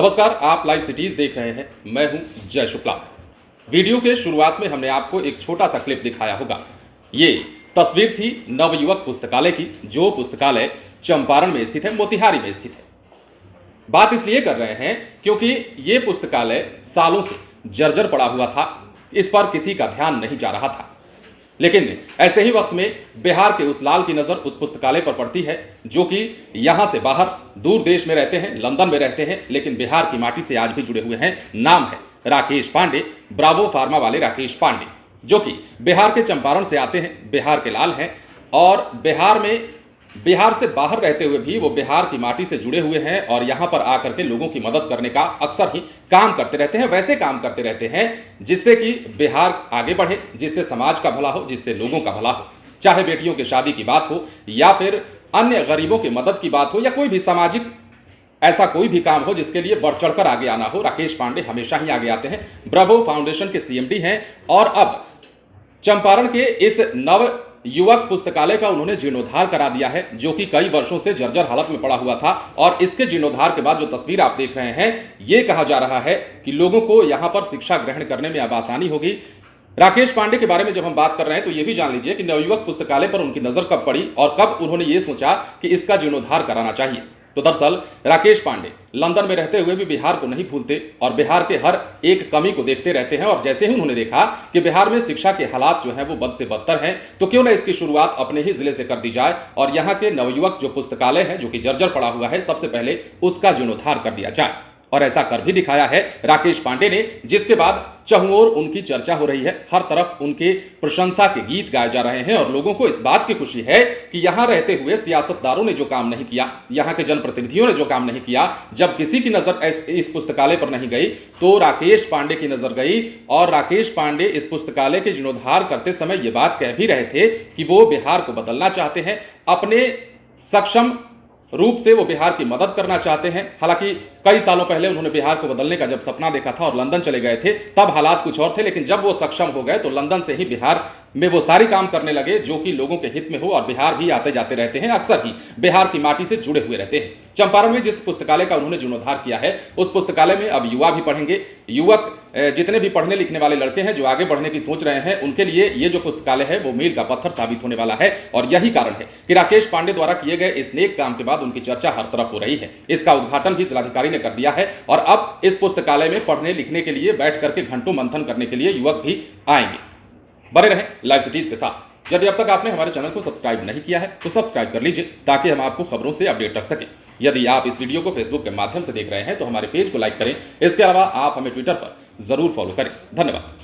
नमस्कार, आप live cities देख रहे हैं। मैं हूं जय शुक्ला। वीडियो के शुरुआत में हमने आपको एक छोटा सा क्लिप दिखाया होगा। ये तस्वीर थी नवयुवक पुस्तकालय की, जो पुस्तकालय चंपारण में स्थित है, मोतिहारी में स्थित है। बात इसलिए कर रहे हैं क्योंकि ये पुस्तकालय सालों से जर्जर पड़ा हुआ था, इस पर किसी का ध्यान नहीं जा रहा था। लेकिन ऐसे ही वक्त में बिहार के उस लाल की नजर उस पुस्तकालय पर पड़ती है जो कि यहां से बाहर दूर देश में रहते हैं, लंदन में रहते हैं, लेकिन बिहार की माटी से आज भी जुड़े हुए हैं। नाम है राकेश पांडे, ब्रावो फार्मा वाले राकेश पांडे, जो कि बिहार के चंपारण से आते हैं, बिहार के लाल हैं और बिहार से बाहर रहते हुए भी वो बिहार की माटी से जुड़े हुए हैं और यहां पर आकर के लोगों की मदद करने का अक्सर ही काम करते रहते हैं। वैसे काम करते रहते हैं जिससे कि बिहार आगे बढ़े, जिससे समाज का भला हो, जिससे लोगों का भला हो। चाहे बेटियों की शादी की बात हो या फिर अन्य गरीबों की मदद की बात हो या कोई भी सामाजिक ऐसा कोई भी काम हो जिसके लिए बढ़ चढ़कर आगे आना हो, राकेश पांडे हमेशा ही आगे आते हैं। ब्रावो फाउंडेशन के सीएमडी हैं और अब चंपारण के इस नव युवक पुस्तकालय का उन्होंने जीर्णोद्धार करा दिया है, जो कि कई वर्षों से जर्जर हालत में पड़ा हुआ था। और इसके जीर्णोद्धार के बाद जो तस्वीर आप देख रहे हैं, ये कहा जा रहा है कि लोगों को यहां पर शिक्षा ग्रहण करने में अब आसानी होगी। राकेश पांडे के बारे में जब हम बात कर रहे हैं तो यह भी जान लीजिए कि नवयुवक पुस्तकालय पर उनकी नजर कब पड़ी और कब उन्होंने ये सोचा कि इसका जीर्णोद्धार कराना चाहिए। तो दरअसल राकेश पांडे लंदन में रहते हुए भी बिहार को नहीं भूलते और बिहार के हर एक कमी को देखते रहते हैं। और जैसे ही उन्होंने देखा कि बिहार में शिक्षा के हालात जो हैं वो बद से बदतर हैं, तो क्यों ना इसकी शुरुआत अपने ही जिले से कर दी जाए और यहाँ के नवयुवक जो पुस्तकालय है, जो कि जर्जर पड़ा हुआ है, सबसे पहले उसका जीर्णोद्धार कर दिया जाए। और ऐसा कर भी दिखाया है राकेश पांडे ने, जिसके बाद चहुओर उनकी चर्चा हो रही है। हर तरफ उनके प्रशंसा के गीत गाए जा रहे हैं और लोगों को इस बात की खुशी है कि यहां रहते हुए सियासतदारों ने जो काम नहीं किया, यहां के जनप्रतिनिधियों ने जो काम नहीं किया, जब किसी की नजर इस पुस्तकालय पर नहीं गई तो राकेश पांडे की नजर गई। और राकेश पांडे इस पुस्तकालय के जीर्णोद्धार करते समय यह बात कह भी रहे थे कि वो बिहार को बदलना चाहते हैं, अपने सक्षम रूप से वो बिहार की मदद करना चाहते हैं। हालांकि कई सालों पहले उन्होंने बिहार को बदलने का जब सपना देखा था और लंदन चले गए थे, तब हालात कुछ और थे, लेकिन जब वो सक्षम हो गए तो लंदन से ही बिहार में वो सारी काम करने लगे जो कि लोगों के हित में हो। और बिहार भी आते जाते रहते हैं, अक्सर ही बिहार की माटी से जुड़े हुए रहते हैं। चंपारण में जिस पुस्तकालय का उन्होंने जीर्णोद्धार किया है, उस पुस्तकालय में अब युवा भी पढ़ेंगे। युवक जितने भी पढ़ने लिखने वाले लड़के हैं जो आगे बढ़ने की सोच रहे हैं, उनके लिए ये जो पुस्तकालय है वो मील का पत्थर साबित होने वाला है। और यही कारण है कि राकेश पांडे द्वारा किए गए इस नेक काम के बाद उनकी चर्चा हर तरफ हो रही है। इसका उद्घाटन भी जिलाधिकारी ने कर दिया है और अब इस पुस्तकालय में पढ़ने लिखने के लिए बैठ करके घंटों मंथन करने के लिए युवक भी आएंगे। बने रहें लाइव सिटीज के साथ। यदि अब तक आपने हमारे चैनल को सब्सक्राइब नहीं किया है तो सब्सक्राइब कर लीजिए ताकि हम आपको खबरों से अपडेट रख सकें। यदि आप इस वीडियो को फेसबुक के माध्यम से देख रहे हैं तो हमारे पेज को लाइक करें। इसके अलावा आप हमें ट्विटर पर जरूर फॉलो करें। धन्यवाद।